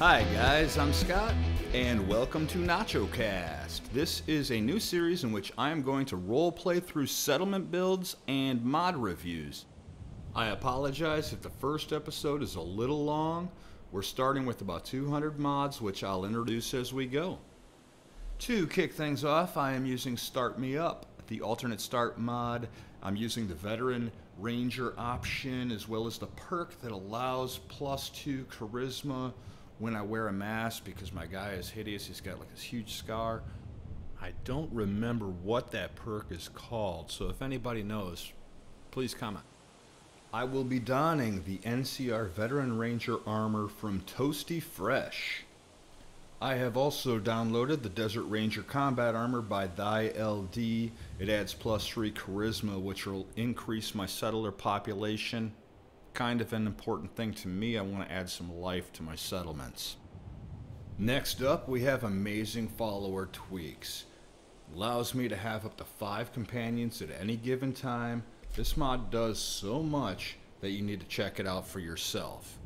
Hi guys, I'm Scott, and welcome to NachoCast. This is a new series in which I am going to roleplay through settlement builds and mod reviews. I apologize if the first episode is a little long. We're starting with about 200 mods, which I'll introduce as we go. To kick things off, I am using Start Me Up, the alternate start mod. I'm using the Veteran Ranger option, as well as the perk that allows +2 charisma when I wear a mask, because my guy is hideous. He's got like this huge scar. I don't remember what that perk is called, so if anybody knows, please comment. I will be donning the NCR Veteran Ranger armor from Toasty Fresh. I have also downloaded the Desert Ranger Combat Armor by Thy LD. It adds +3 charisma, which will increase my settler population. Kind of an important thing to me. I want to add some life to my settlements. Next up, we have Amazing Follower Tweaks. Allows me to have up to 5 companions at any given time. This mod does so much that you need to check it out for yourself.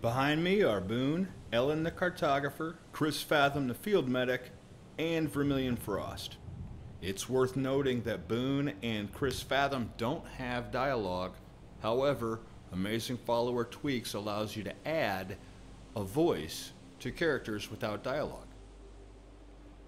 Behind me are Boone, Ellen the Cartographer, Chris Fathom the Field Medic, and Vermilion Frost. It's worth noting that Boone and Chris Fathom don't have dialogue. However, Amazing Follower Tweaks allows you to add a voice to characters without dialogue.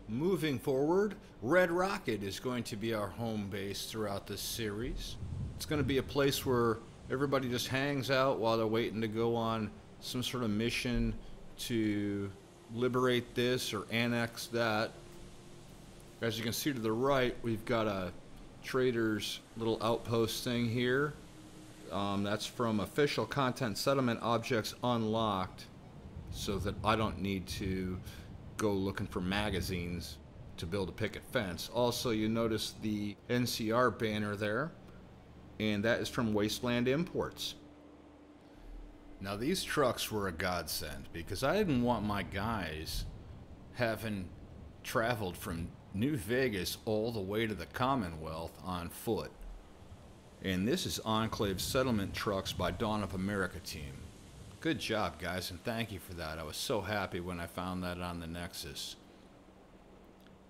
Moving forward, Red Rocket is going to be our home base throughout this series. It's going to be a place where everybody just hangs out while they're waiting to go on some sort of mission to liberate this or annex that. As you can see to the right, we've got a trader's little outpost thing here. That's from Official Content Settlement Objects Unlocked, so that I don't need to go looking for magazines to build a picket fence. Also, you notice the NCR banner there, and that is from Wasteland Imports. Now, these trucks were a godsend, because I didn't want my guys having traveled from New Vegas all the way to the Commonwealth on foot. And this is Enclave Settlement Trucks by Dawn of America team. Good job, guys, and thank you for that. I was so happy when I found that on the Nexus.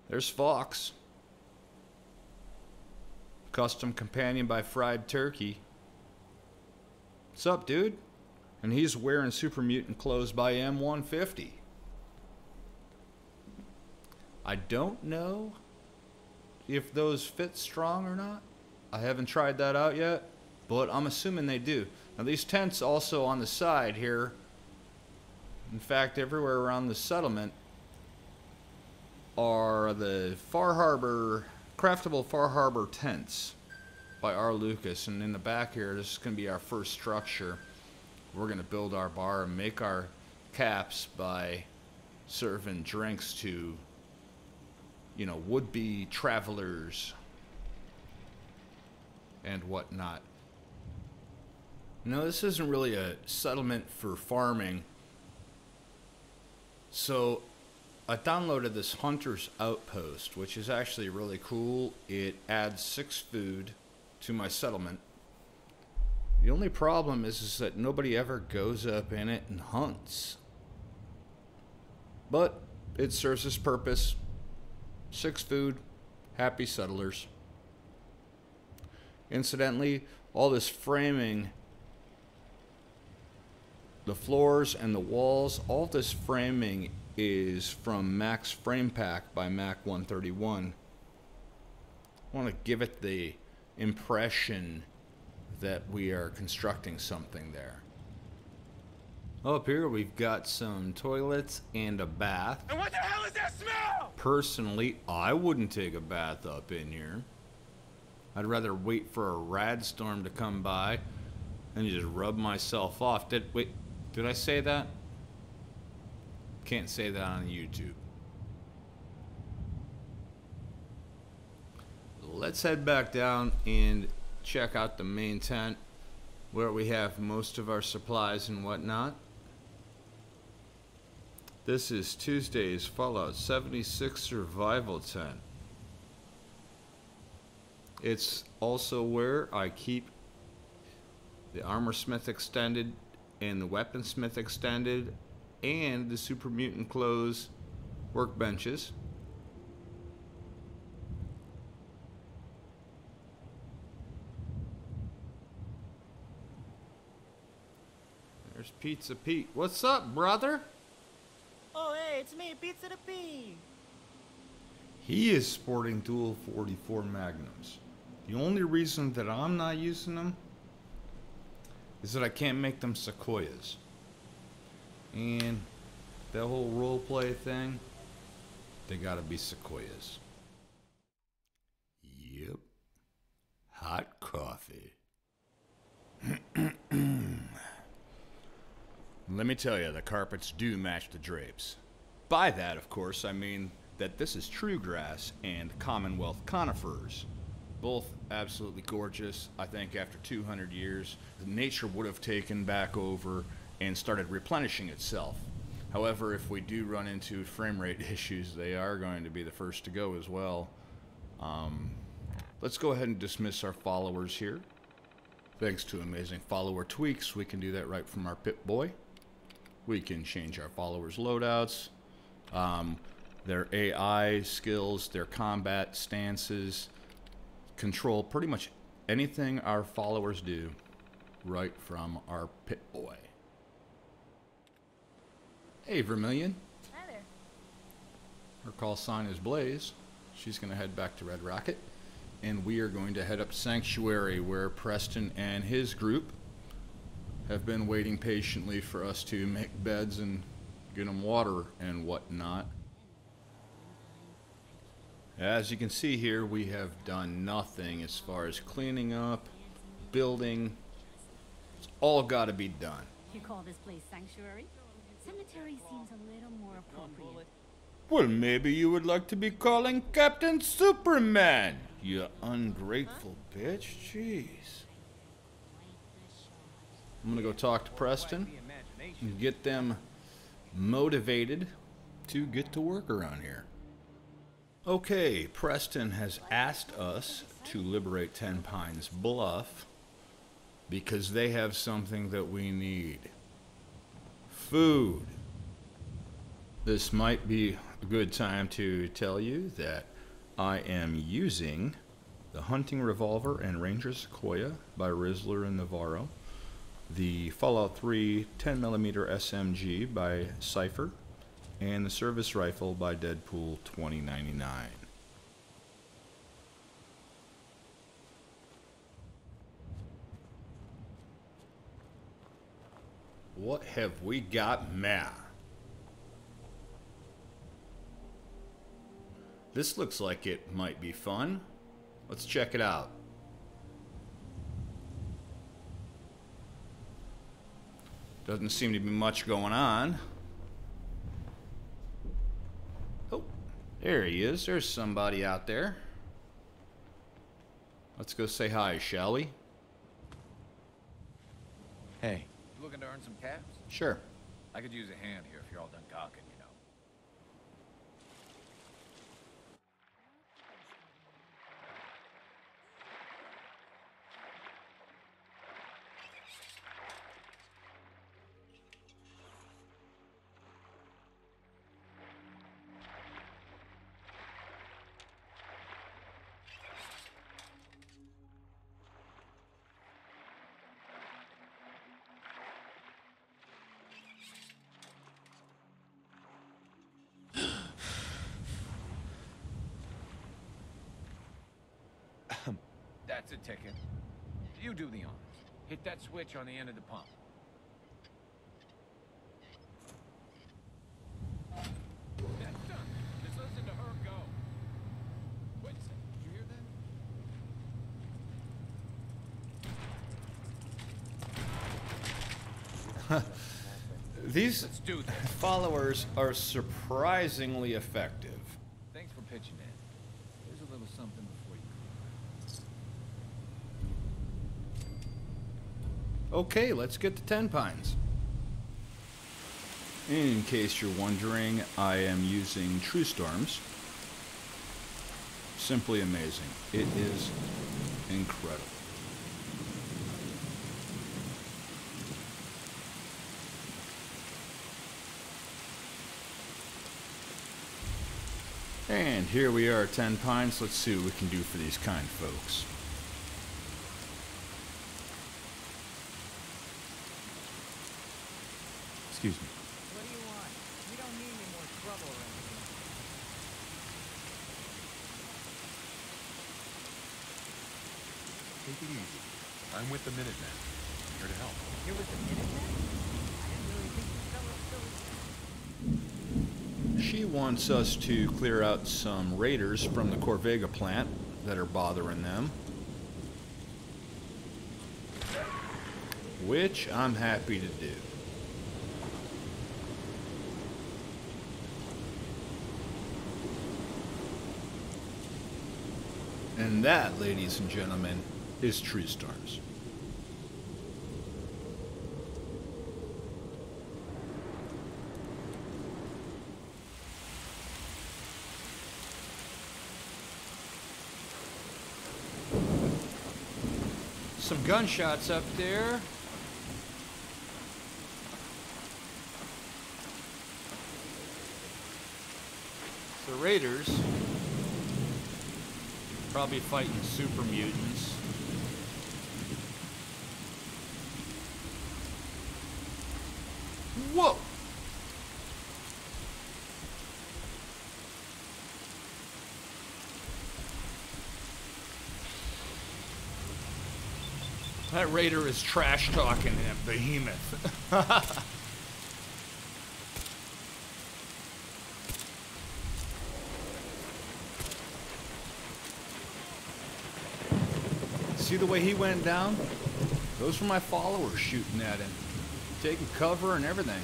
There's Fox. Custom companion by Fried Turkey. What's up, dude? And he's wearing Super Mutant clothes by M150. I don't know if those fit strong or not. I haven't tried that out yet, but I'm assuming they do. Now, these tents also on the side here, in fact, everywhere around the settlement, are the Far Harbor, craftable Far Harbor tents by R. Lucas. And in the back here, this is going to be our first structure. We're going to build our bar and make our caps by serving drinks to, you know, would-be travelers and whatnot. No, this isn't really a settlement for farming. So I downloaded this Hunter's Outpost, which is actually really cool. It adds 6 food to my settlement. The only problem is that nobody ever goes up in it and hunts. But it serves its purpose. 6 food, happy settlers. Incidentally, all this framing, the floors and the walls, all this framing is from Mac's Frame Pack by Mac 131. I want to give it the impression that we are constructing something there. Up here we've got some toilets and a bath. And what the hell is that smell? Personally, I wouldn't take a bath up in here. I'd rather wait for a rad storm to come by and just rub myself off. Did I say that? Can't say that on YouTube. Let's head back down and check out the main tent where we have most of our supplies and whatnot. This is Tuesday's Fallout 76 survival tent. It's also where I keep the Armor Smith Extended and the Weaponsmith Extended and the Super Mutant Clothes workbenches. There's Pizza Pete. What's up, brother? Oh, hey, it's me, Pizza the Pea. He is sporting dual 44 Magnums. The only reason that I'm not using them is that I can't make them Sequoias. And that whole roleplay thing, they gotta be Sequoias. Yep. Hot coffee. Let me tell you, the carpets do match the drapes. By that, of course, I mean that this is true grass and Commonwealth conifers. Both absolutely gorgeous. I think after 200 years, nature would have taken back over and started replenishing itself. However, if we do run into frame rate issues, they are going to be the first to go as well. Let's go ahead and dismiss our followers here. Thanks to amazing follower tweaks, we can do that right from our Pip-Boy. We can change our followers' loadouts, their AI skills, their combat stances, control pretty much anything our followers do right from our Pip-Boy. Hey, Vermilion. Hi there. Her call sign is Blaze. She's going to head back to Red Rocket. And we are going to head up Sanctuary, where Preston and his group have been waiting patiently for us to make beds and get them water and whatnot. As you can see here, we have done nothing as far as cleaning up, building. It's all got to be done. You call this place sanctuary? Cemetery seems a little more appropriate. Well, maybe you would like to be calling Captain Superman, you ungrateful bitch. Jeez. I'm gonna go talk to Preston and get them motivated to get to work around here. Okay, Preston has asked us to liberate Ten Pines Bluff because they have something that we need. Food. This might be a good time to tell you that I am using the Hunting Revolver and Ranger Sequoia by Rizzler and Navarro, the Fallout 3 10mm SMG by Cypher, and the Service Rifle by Deadpool 2099. What have we got now? This looks like it might be fun. Let's check it out. Doesn't seem to be much going on. Oh, there he is. There's somebody out there. Let's go say hi, shall we? Hey. You looking to earn some cash? Sure. I could use a hand here if you're all done gawking, you know. That's a ticket. You do the honors. Hit that switch on the end of the pump. That's done. Just listen to her go. Wait a second. Did you hear that? These Let's do this. followers are surprisingly effective. Thanks for pitching in. Here's a little something before you cry. Okay, let's get to Ten Pines. In case you're wondering, I am using True Storms. Simply amazing. It is incredible. And here we are at 10 Pines. Let's see what we can do for these kind folks. Excuse me. What do you want? We don't need any more trouble or anything. Take it easy. I'm with the Minutemen. I'm here to help. You're with the Minutemen? I didn't really think you fellas still existed. She wants us to clear out some raiders from the Corvega plant that are bothering them. Which I'm happy to do. And that, ladies and gentlemen, is True Stars. Some gunshots up there. The Raiders probably fighting super mutants. Whoa! That Raider is trash talking at Behemoth. See the way he went down? Those were my followers shooting at him. Taking cover and everything.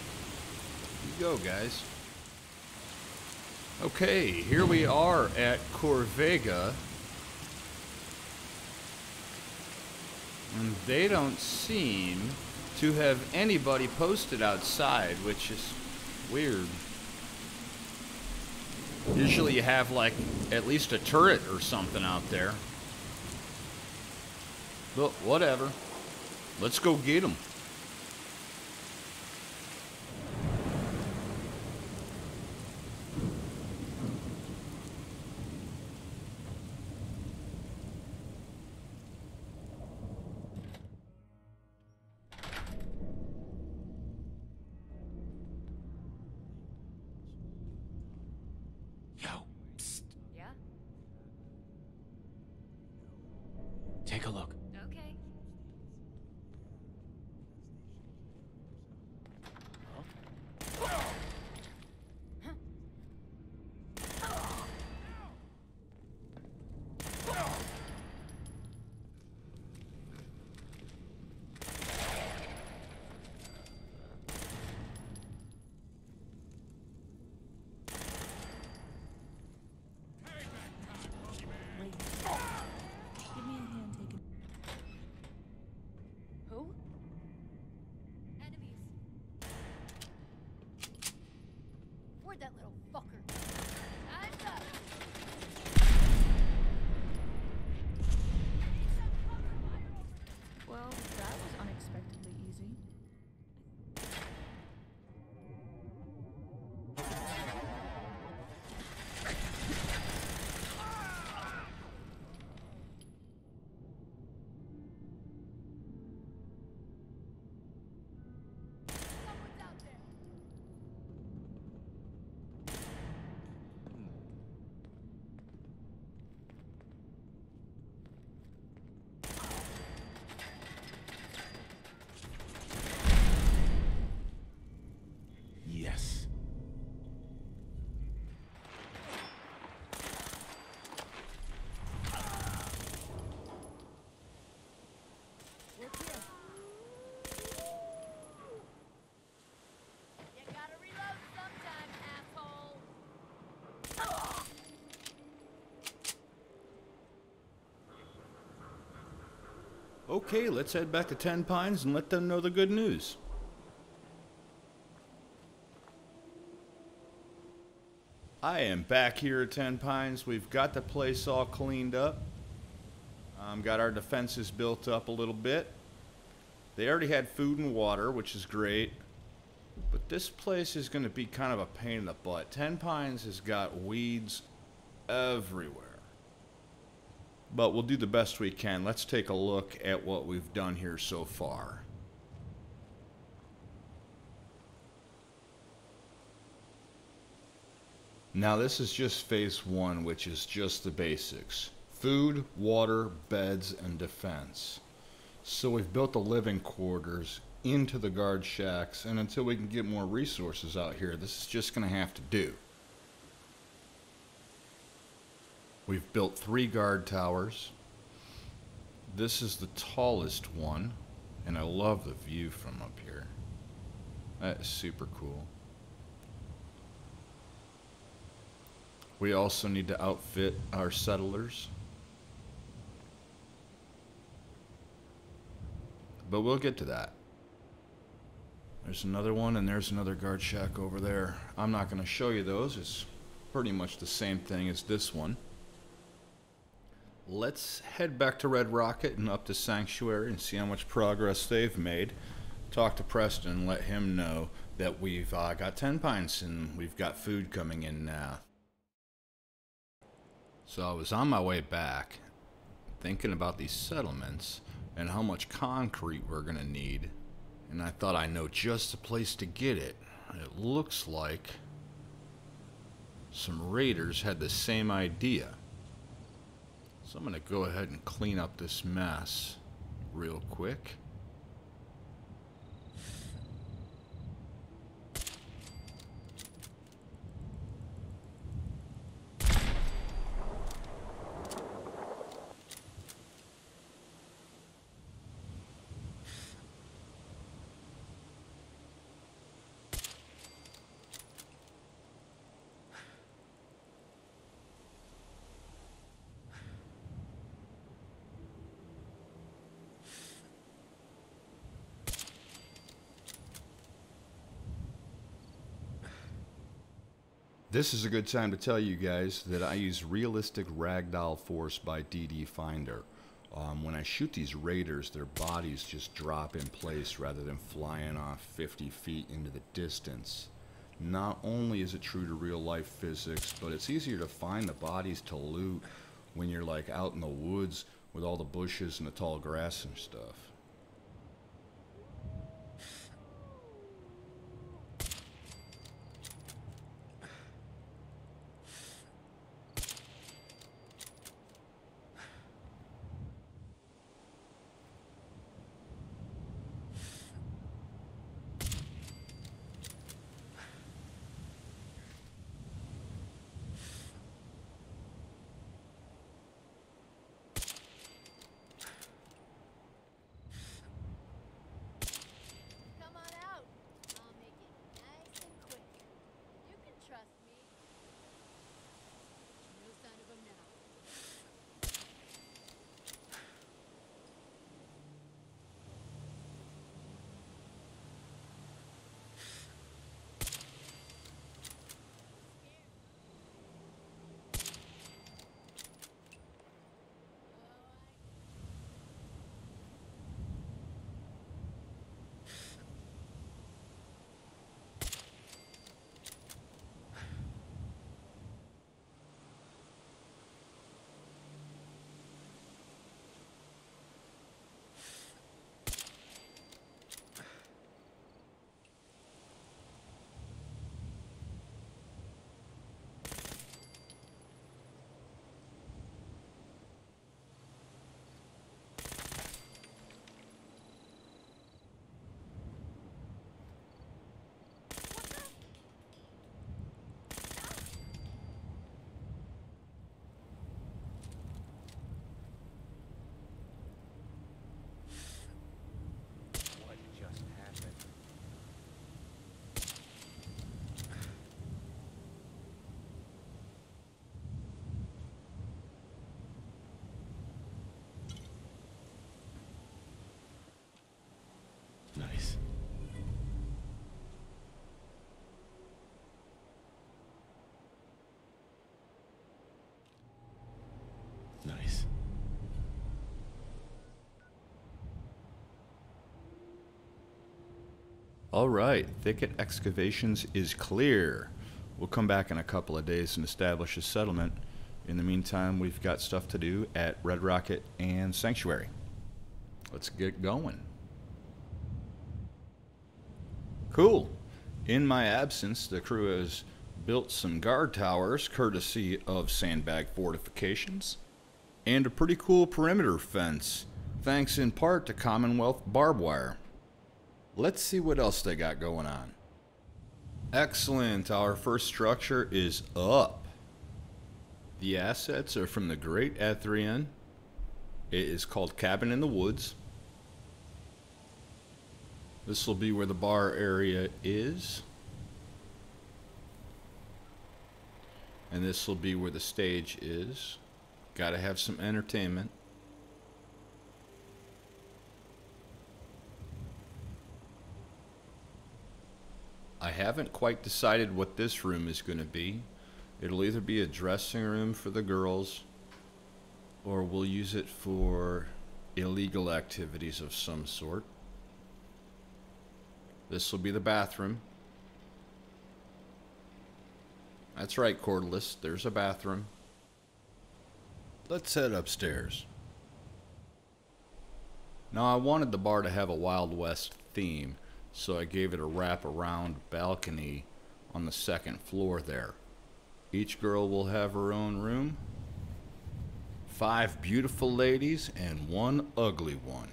You go, guys. Okay, here we are at Corvega. And they don't seem to have anybody posted outside, which is weird. Usually you have, like, at least a turret or something out there. But whatever. Let's go get them. Yo, psst. Yeah? Take a look. Okay. Wait. Give me a hand taking. Who? Enemies. Where'd that little fucker? Eyes up. Well, that was unexpectedly easy. Someone's out there. Yes. Look here. You gotta reload sometime, asshole. Okay, let's head back to 10 Pines and let them know the good news. I am back here at 10 Pines. We've got the place all cleaned up. Got our defenses built up a little bit. They already had food and water, which is great. But this place is going to be kind of a pain in the butt. 10 Pines has got weeds everywhere. But we'll do the best we can. Let's take a look at what we've done here so far. Now this is just phase 1, which is just the basics. Food, water, beds, and defense. So we've built the living quarters into the guard shacks, and until we can get more resources out here, this is just going to have to do. We've built 3 guard towers. This is the tallest one, and I love the view from up here. That is super cool. We also need to outfit our settlers. But we'll get to that. There's another one, and there's another guard shack over there. I'm not going to show you those. It's pretty much the same thing as this one. Let's head back to Red Rocket and up to Sanctuary and see how much progress they've made. Talk to Preston and let him know that we've got 10 pints and we've got food coming in now. So I was on my way back thinking about these settlements and how much concrete we're going to need. And I thought I know just the place to get it. It looks like some raiders had the same idea. So I'm going to go ahead and clean up this mess real quick. This is a good time to tell you guys that I use Realistic Ragdoll Force by DD Finder. When I shoot these raiders, their bodies just drop in place rather than flying off 50 feet into the distance. Not only is it true to real life physics, but it's easier to find the bodies to loot when you're like out in the woods with all the bushes and the tall grass and stuff. Nice. Nice. All right, Thicket Excavations is clear. We'll come back in a couple of days and establish a settlement In the meantime, we've got stuff to do at Red Rocket and Sanctuary. Let's get going. Cool. In my absence, the crew has built some guard towers courtesy of Sandbag Fortifications and a pretty cool perimeter fence, thanks in part to Commonwealth barbed wire. Let's see what else they got going on. Excellent. Our first structure is up. The assets are from the Great Ethrian. It is called Cabin in the Woods. This will be where the bar area is. And this will be where the stage is. Gotta have some entertainment. I haven't quite decided what this room is going to be. It'll either be a dressing room for the girls, or we'll use it for illegal activities of some sort. This will be the bathroom. That's right, Cordless. There's a bathroom. Let's head upstairs. Now, I wanted the bar to have a Wild West theme, so I gave it a wrap-around balcony on the second floor there. Each girl will have her own room. 5 beautiful ladies and 1 ugly one.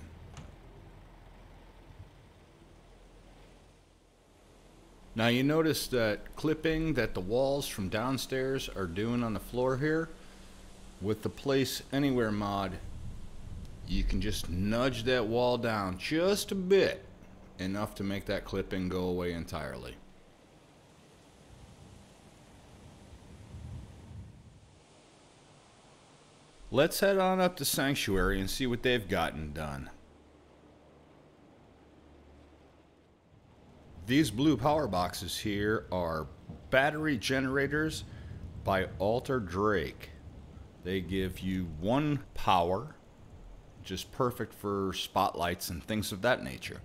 Now you notice that clipping that the walls from downstairs are doing on the floor here. With the Place Anywhere mod, you can just nudge that wall down just a bit, enough to make that clipping go away entirely. Let's head on up to Sanctuary and see what they've gotten done. These blue power boxes here are battery generators by Alter Drake. They give you 1 power, just perfect for spotlights and things of that nature.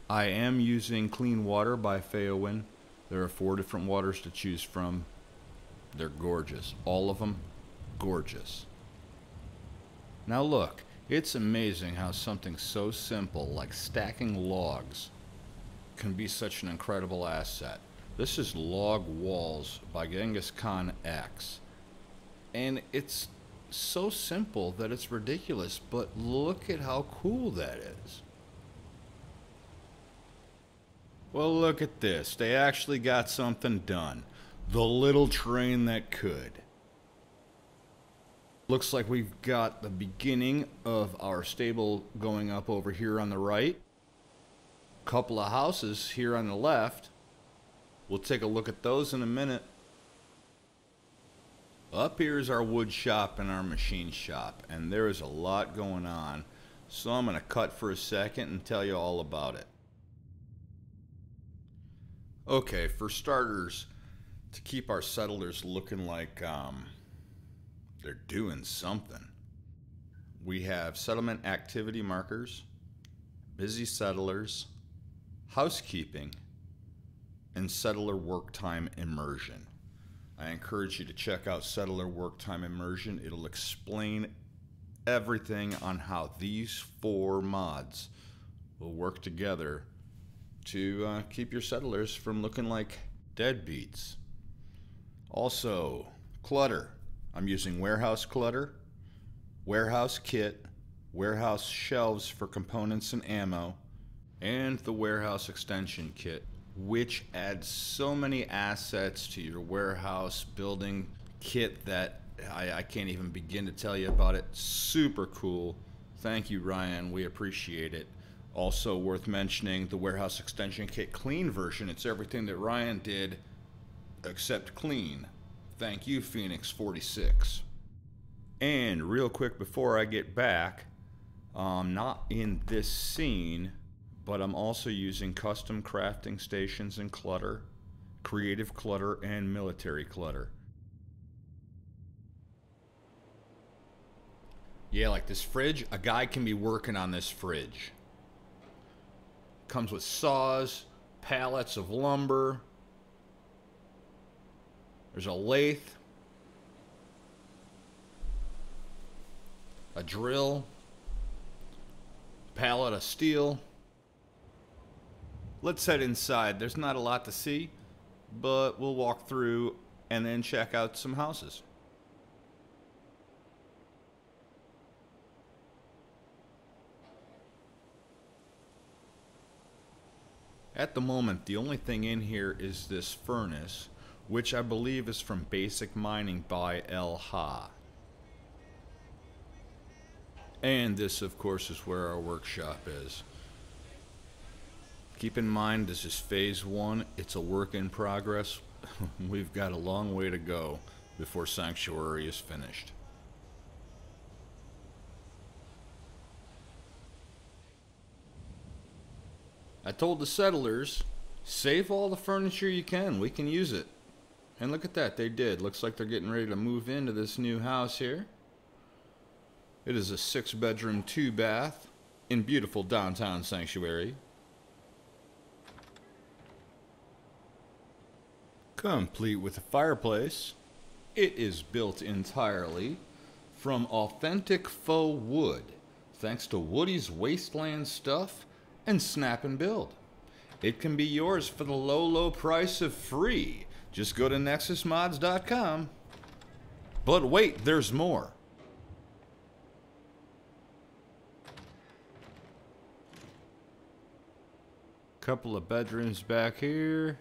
I am using Clean Water by Feowin. There are 4 different waters to choose from. They're gorgeous. All of them gorgeous. Now look, it's amazing how something so simple like stacking logs can be such an incredible asset. This is Log Walls by Genghis Khan X. And it's so simple that it's ridiculous, but look at how cool that is. Well, look at this. They actually got something done. The little train that could. Looks like we've got the beginning of our stable going up over here on the right. Couple of houses here on the left. We'll take a look at those in a minute. Up here is our wood shop and our machine shop, and there is a lot going on, so I'm going to cut for a second and tell you all about it. Okay, for starters, to keep our settlers looking like they're doing something, we have settlement activity markers, busy settlers, housekeeping, and settler work time immersion. I encourage you to check out Settler Work Time Immersion. It'll explain everything on how these 4 mods will work together to keep your settlers from looking like deadbeats. Also, clutter. I'm using warehouse clutter, warehouse kit, warehouse shelves for components and ammo, and the warehouse extension kit, which adds so many assets to your warehouse building kit that I can't even begin to tell you about it. Super cool. Thank you, Ryan. We appreciate it. Also worth mentioning, the warehouse extension kit clean version. It's everything that Ryan did except clean. Thank you, Phoenix 46. And real quick before I get back, not in this scene, but I'm also using custom crafting stations and clutter, creative clutter, and military clutter. Yeah, like this fridge, a guy can be working on this fridge. Comes with saws, pallets of lumber. There's a lathe. a drill, pallet of steel. Let's head inside. There's not a lot to see, but we'll walk through and then check out some houses. At the moment, the only thing in here is this furnace, which I believe is from Basic Mining by El Ha. And this, of course, is where our workshop is. Keep in mind, this is phase 1. It's a work in progress. We've got a long way to go before Sanctuary is finished. I told the settlers, save all the furniture you can. We can use it. And look at that, they did. Looks like they're getting ready to move into this new house here. It is a 6-bedroom, 2-bath in beautiful downtown Sanctuary. Complete with a fireplace. It is built entirely from authentic faux wood, thanks to Woody's Wasteland Stuff and Snap and Build. It can be yours for the low, low price of free. Just go to nexusmods.com. But wait, there's more. Couple of bedrooms back here.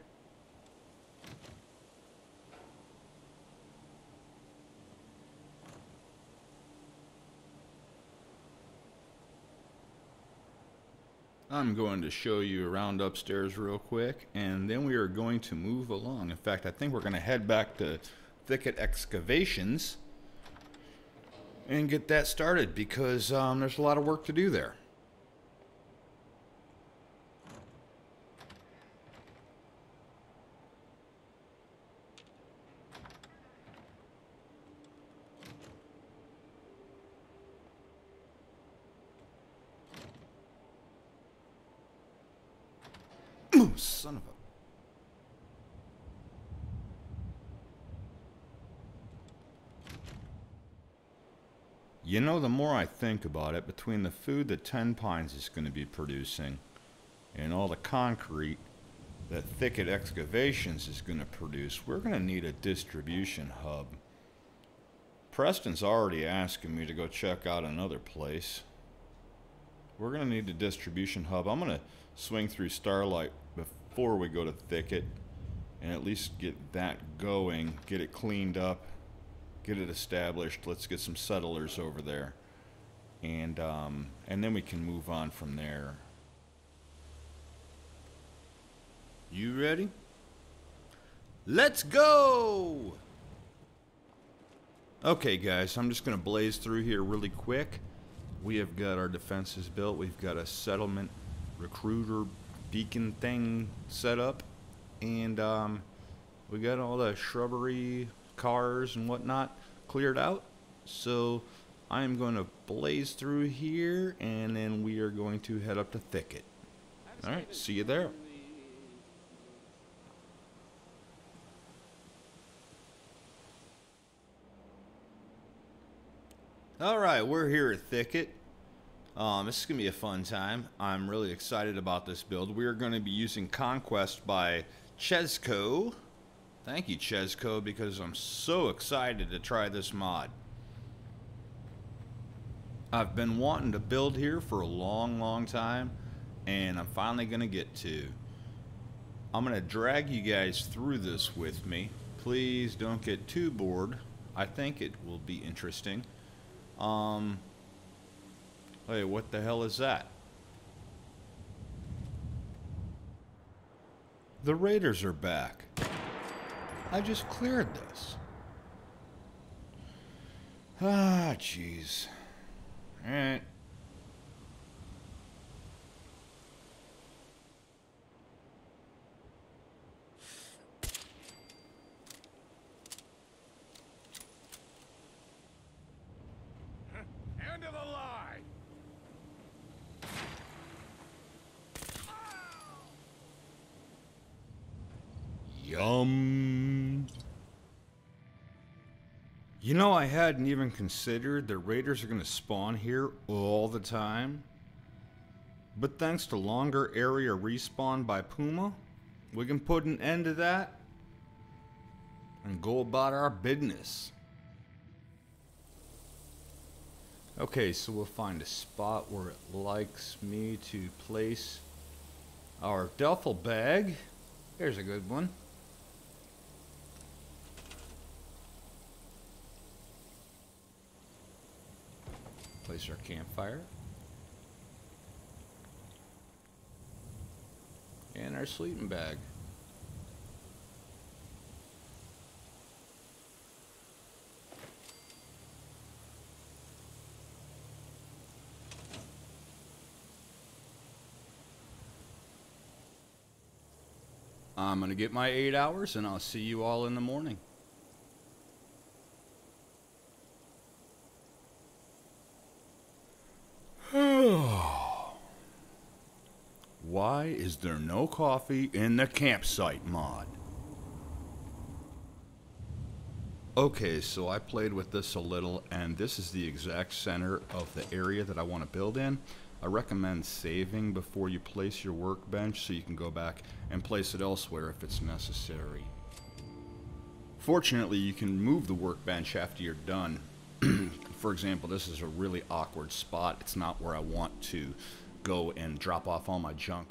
I'm going to show you around upstairs real quick, and then we are going to move along. In fact, I think we're going to head back to Thicket Excavations and get that started, because there's a lot of work to do there. Son of a... You know, the more I think about it, between the food that Ten Pines is going to be producing and all the concrete that Thicket Excavations is going to produce, we're going to need a distribution hub. Preston's already asking me to go check out another place. We're going to need a distribution hub. I'm going to swing through Starlight before we go to Thicket and at least get that going, get it cleaned up, get it established. Let's get some settlers over there, and then we can move on from there. You ready? Let's go! Okay guys, I'm just gonna blaze through here really quick. We have got our defenses built. We've got a settlement recruiter beacon thing set up, and we got all the shrubbery, cars and whatnot cleared out. So I'm going to blaze through here, and then we are going to head up to Thicket. Alright, see you there. Alright, we're here at Thicket. This is going to be a fun time. I'm really excited about this build. We are going to be using Conquest by Chesco. Thank you, Chesco, because I'm so excited to try this mod. I've been wanting to build here for a long, long time, and I'm finally going to get to. I'm going to drag you guys through this with me. Please don't get too bored. I think it will be interesting. Hey, what the hell is that? The raiders are back. I just cleared this. Ah, jeez. Alright. End of the line! Yum. You know, I hadn't even considered that raiders are going to spawn here all the time. But thanks to longer area respawn by Puma, we can put an end to that and go about our business. Okay, so we'll find a spot where it likes me to place our duffel bag. There's a good one. Place our campfire. And our sleeping bag. I'm gonna get my 8 hours and I'll see you all in the morning. Why is there no coffee in the campsite mod? Okay, so I played with this a little, and this is the exact center of the area that I want to build in. I recommend saving before you place your workbench so you can go back and place it elsewhere if it's necessary. Fortunately, you can move the workbench after you're done. For example, this is a really awkward spot. It's not where I want to go and drop off all my junk.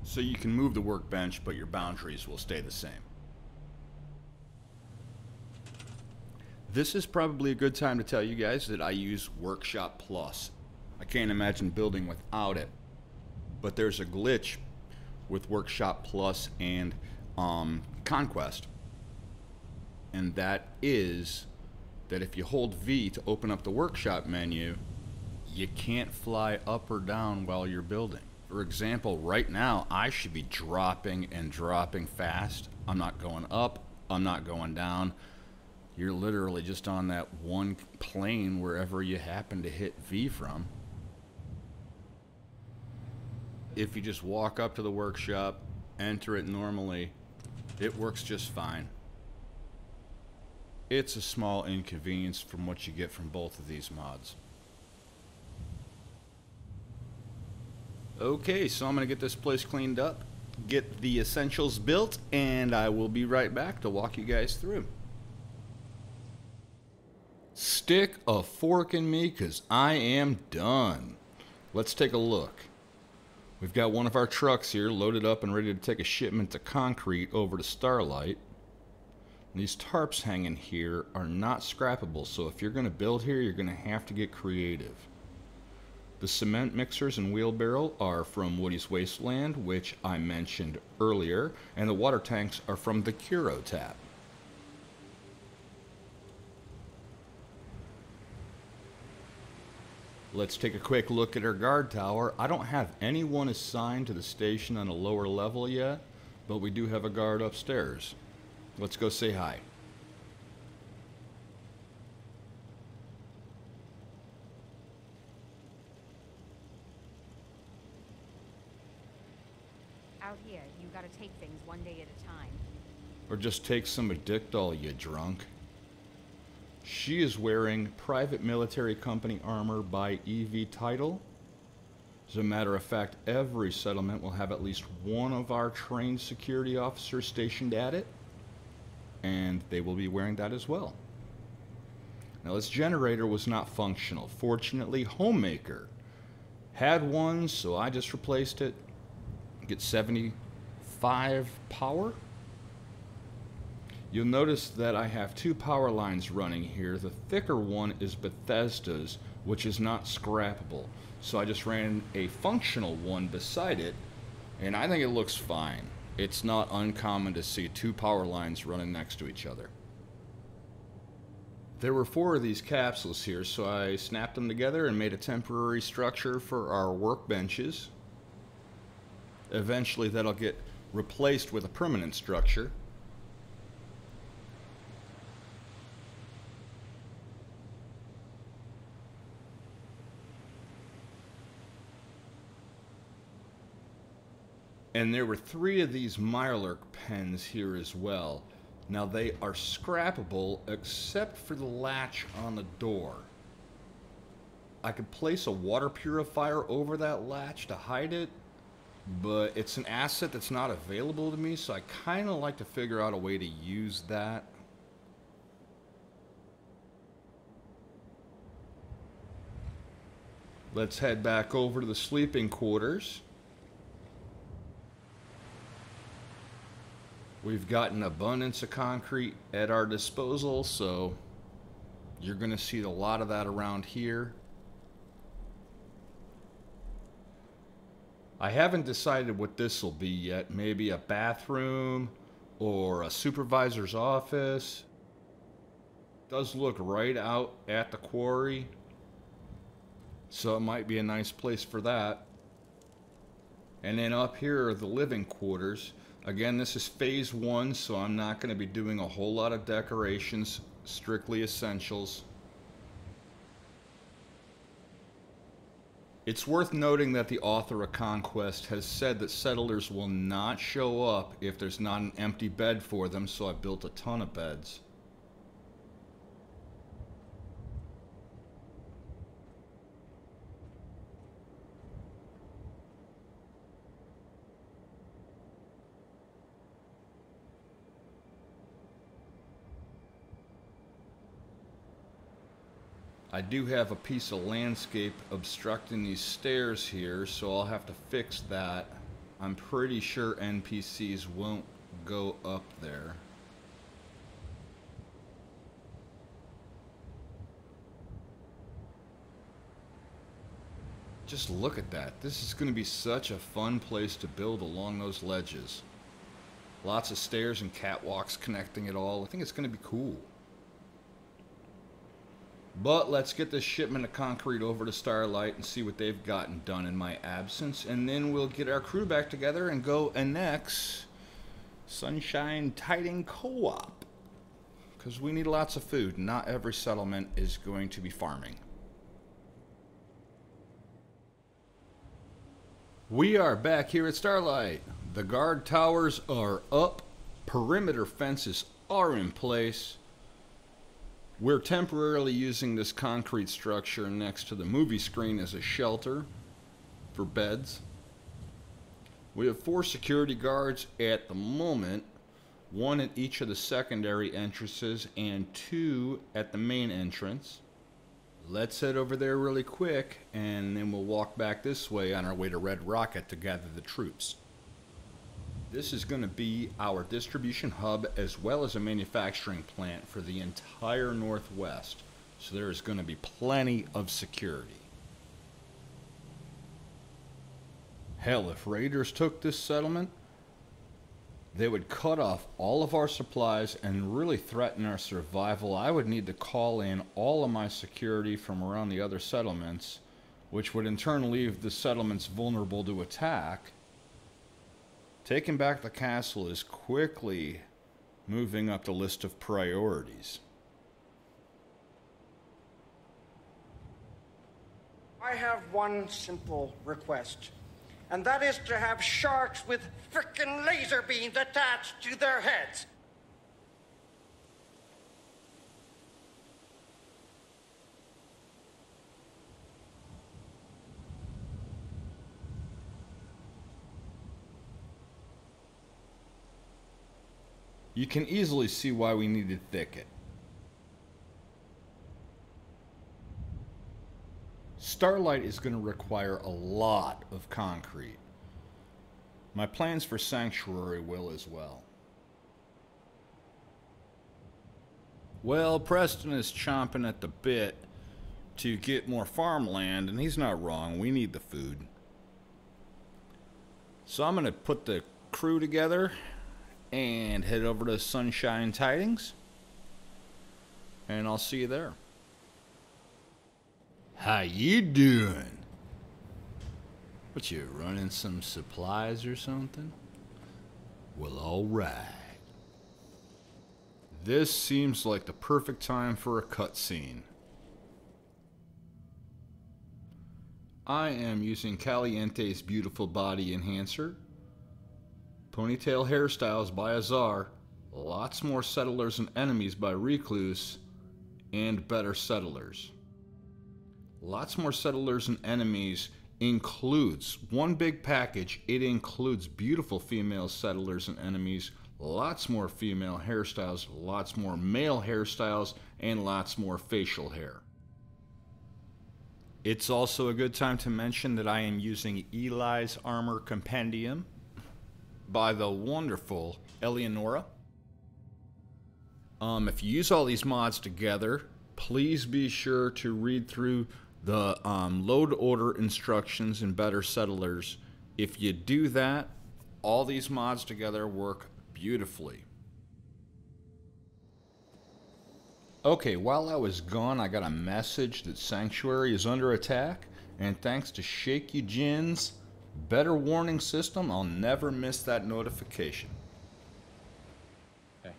So you can move the workbench, but your boundaries will stay the same. This is probably a good time to tell you guys that I use Workshop Plus. I can't imagine building without it. But there's a glitch with Workshop Plus and Conquest. And that is that if you hold V to open up the workshop menu, you can't fly up or down while you're building. For example, right now I should be dropping and dropping fast. I'm not going up, I'm not going down. You're literally just on that one plane wherever you happen to hit V from. If you just walk up to the workshop, enter it normally, it works just fine. It's a small inconvenience from what you get from both of these mods. Okay, so I'm going to get this place cleaned up, get the essentials built, and I will be right back to walk you guys through. Stick a fork in me, because I am done. Let's take a look. We've got one of our trucks here loaded up and ready to take a shipment of concrete over to Starlight. These tarps hanging here are not scrappable, so if you're going to build here, you're going to have to get creative. The cement mixers and wheelbarrow are from Woody's Wasteland, which I mentioned earlier, and the water tanks are from the Curo tap. Let's take a quick look at our guard tower. I don't have anyone assigned to the station on a lower level yet, but we do have a guard upstairs. Let's go say hi. Out here, you gotta take things one day at a time. Or just take some Addictol, you drunk. She is wearing Private Military Company armor by EV Title. As a matter of fact, every settlement will have at least one of our trained security officers stationed at it, and they will be wearing that as well. Now, this generator was not functional. Fortunately, Homemaker had one, so I just replaced it. Get 75 power. You'll notice that I have two power lines running here. The thicker one is Bethesda's, which is not scrappable. So I just ran a functional one beside it, and I think it looks fine. It's not uncommon to see two power lines running next to each other. There were 4 of these capsules here, so I snapped them together and made a temporary structure for our workbenches. Eventually that'll get replaced with a permanent structure. And there were 3 of these Mirelurk pens here as well. Now they are scrappable except for the latch on the door. I could place a water purifier over that latch to hide it, but it's an asset that's not available to me, so I kind of like to figure out a way to use that. Let's head back over to the sleeping quarters. We've got an abundance of concrete at our disposal, so you're going to see a lot of that around here. I haven't decided what this will be yet. Maybe a bathroom or a supervisor's office. It does look right out at the quarry, so it might be a nice place for that. And then up here are the living quarters. Again, this is phase 1, so I'm not going to be doing a whole lot of decorations, strictly essentials. It's worth noting that the author of Conquest has said that settlers will not show up if there's not an empty bed for them, so I built a ton of beds. I do have a piece of landscape obstructing these stairs here, so I'll have to fix that. I'm pretty sure NPCs won't go up there. Just look at that. This is going to be such a fun place to build along those ledges. Lots of stairs and catwalks connecting it all. I think it's going to be cool. But let's get this shipment of concrete over to Starlight and see what they've gotten done in my absence. And then we'll get our crew back together and go annex Sunshine Tiding Co-op. Because we need lots of food. Not every settlement is going to be farming. We are back here at Starlight. The guard towers are up. Perimeter fences are in place. We're temporarily using this concrete structure next to the movie screen as a shelter for beds. We have 4 security guards at the moment, 1 at each of the secondary entrances and 2 at the main entrance. Let's head over there really quick and then we'll walk back this way on our way to Red Rocket to gather the troops. This is going to be our distribution hub as well as a manufacturing plant for the entire Northwest. So there is going to be plenty of security. Hell, if raiders took this settlement, they would cut off all of our supplies and really threaten our survival. I would need to call in all of my security from around the other settlements, which would in turn leave the settlements vulnerable to attack. Taking back the castle is quickly moving up the list of priorities. I have one simple request, and that is to have sharks with frickin' laser beams attached to their heads. You can easily see why we needed thicket. Starlight is going to require a lot of concrete. My plans for Sanctuary will as well. Well, Preston is chomping at the bit to get more farmland, and he's not wrong. We need the food. So I'm going to put the crew together and head over to Sunshine Tidings, and I'll see you there. How you doing? What, you running some supplies or something? Well, alright. This seems like the perfect time for a cutscene. I am using Caliente's Beautiful Body Enhancer. Ponytail Hairstyles by Azar. lots more settlers and enemies by Recluse, and better settlers. Lots more settlers and enemies includes one big package. It includes beautiful female settlers and enemies, lots more female hairstyles, lots more male hairstyles, and lots more facial hair. It's also a good time to mention that I am using Eli's Armor Compendium by the wonderful Eleonora. If you use all these mods together, please be sure to read through the load order instructions in Better Settlers. If you do that, all these mods together work beautifully. Okay, while I was gone, I got a message that Sanctuary is under attack, and thanks to Shaky Jin's better warning system, I'll never miss that notification. Hey.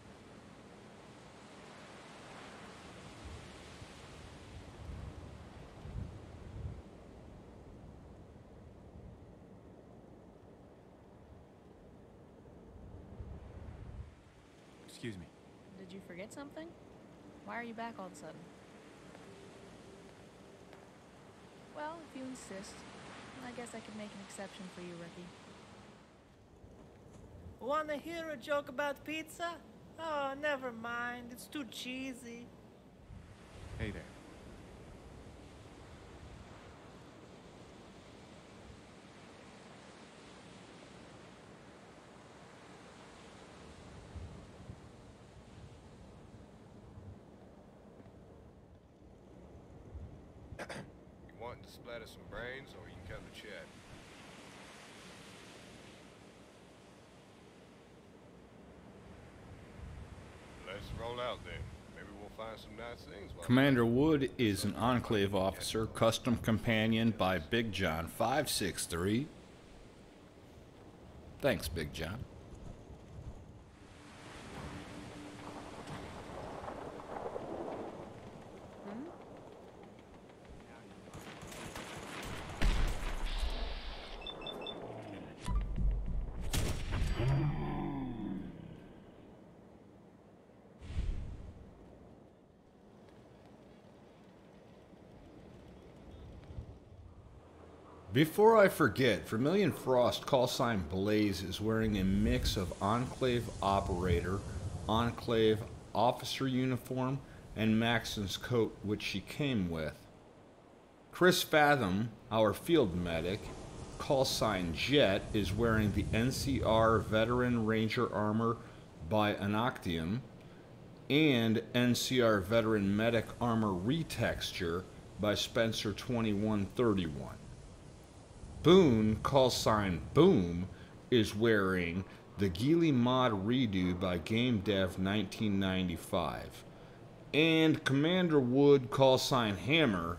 Excuse me. Did you forget something? Why are you back all of a sudden? Well, if you insist, I guess I could make an exception for you, Ricky. Wanna hear a joke about pizza? Oh, never mind. It's too cheesy. Hey there. You wanting to splatter some brains, or you can come to chat? Let's roll out then. Maybe we'll find some nice things. Commander Wood is an Enclave officer, custom companion by Big John 563. Thanks, Big John. Before I forget, Vermilion Frost callsign Blaze is wearing a mix of Enclave operator, Enclave officer uniform, and Maxon's coat which she came with. Chris Fathom, our field medic, callsign Jet, is wearing the NCR Veteran Ranger armor by Anoctium and NCR Veteran Medic armor retexture by Spencer 2131. Boone, callsign Boom, is wearing the Geely Mod Redo by Game Dev 1995. And Commander Wood, callsign Hammer,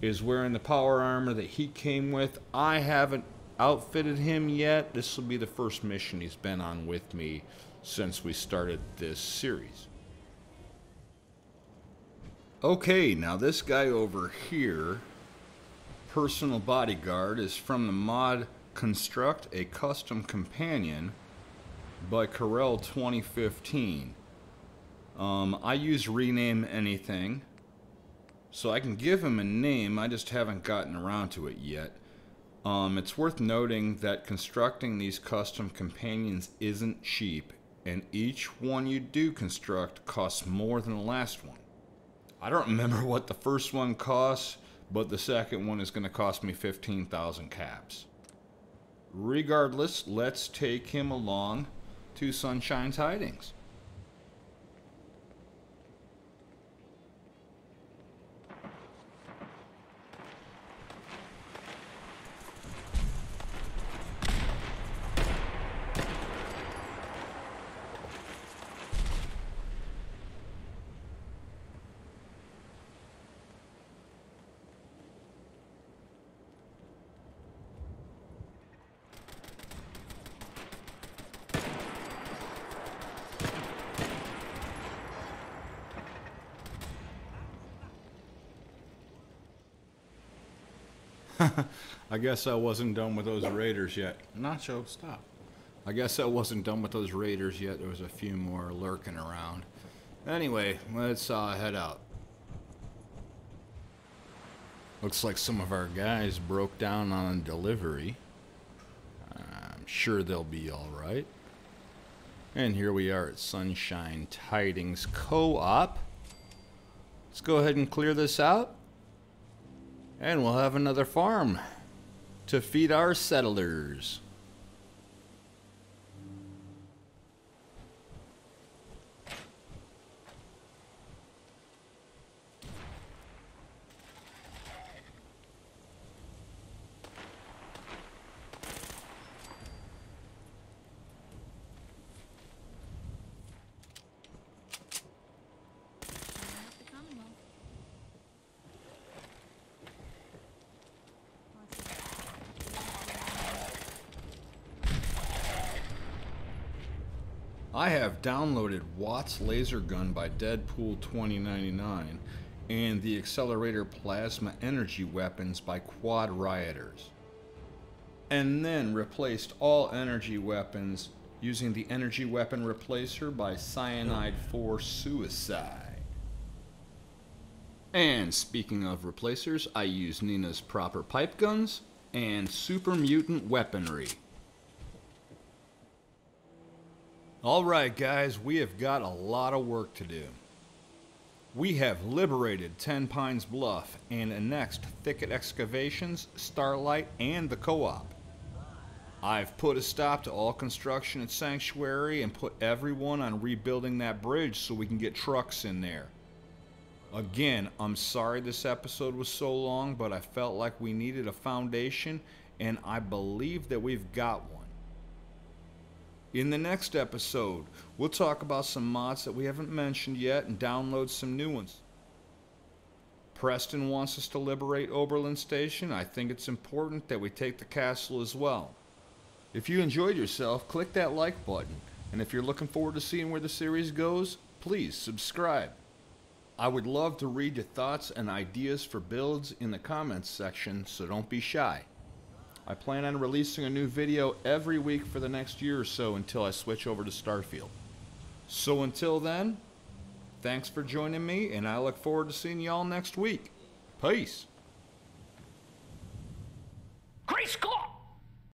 is wearing the power armor that he came with. I haven't outfitted him yet. This will be the first mission he's been on with me since we started this series. Okay, now this guy over here, Personal Bodyguard, is from the mod Construct a Custom Companion by Carell 2015. I use Rename Anything, so I can give him a name, I just haven't gotten around to it yet. It's worth noting that constructing these custom companions isn't cheap, and each one you do construct costs more than the last one. I don't remember what the first one costs, but the second one is going to cost me 15,000 caps. Regardless, let's take him along to Sunshine's Hidings. I guess I wasn't done with those raiders yet. Nacho, stop. I guess I wasn't done with those raiders yet. There was a few more lurking around. Anyway, let's head out. Looks like some of our guys broke down on a delivery. I'm sure they'll be alright. And here we are at Sunshine Tidings Co-op. Let's go ahead and clear this out. And we'll have another farm to feed our settlers. The Commonwealth. I have downloaded Watt's Laser Gun by Deadpool 2099 and the Accelerator Plasma Energy Weapons by Quad Rioters, and then replaced all energy weapons using the Energy Weapon Replacer by Cyanide 4 Suicide. And speaking of replacers, I use Nina's Proper Pipe Guns and Super Mutant Weaponry. Alright guys, we have got a lot of work to do. We have liberated Ten Pines Bluff and annexed Thicket Excavations, Starlight, and the Co-op. I've put a stop to all construction at Sanctuary and put everyone on rebuilding that bridge so we can get trucks in there. Again, I'm sorry this episode was so long, but I felt like we needed a foundation, and I believe that we've got one. In the next episode, we'll talk about some mods that we haven't mentioned yet and download some new ones. Preston wants us to liberate Oberlin Station. I think it's important that we take the castle as well. If you enjoyed yourself, click that like button. And if you're looking forward to seeing where the series goes, please subscribe. I would love to read your thoughts and ideas for builds in the comments section, so don't be shy. I plan on releasing a new video every week for the next year or so until I switch over to Starfield. So until then, thanks for joining me, and I look forward to seeing y'all next week. Peace!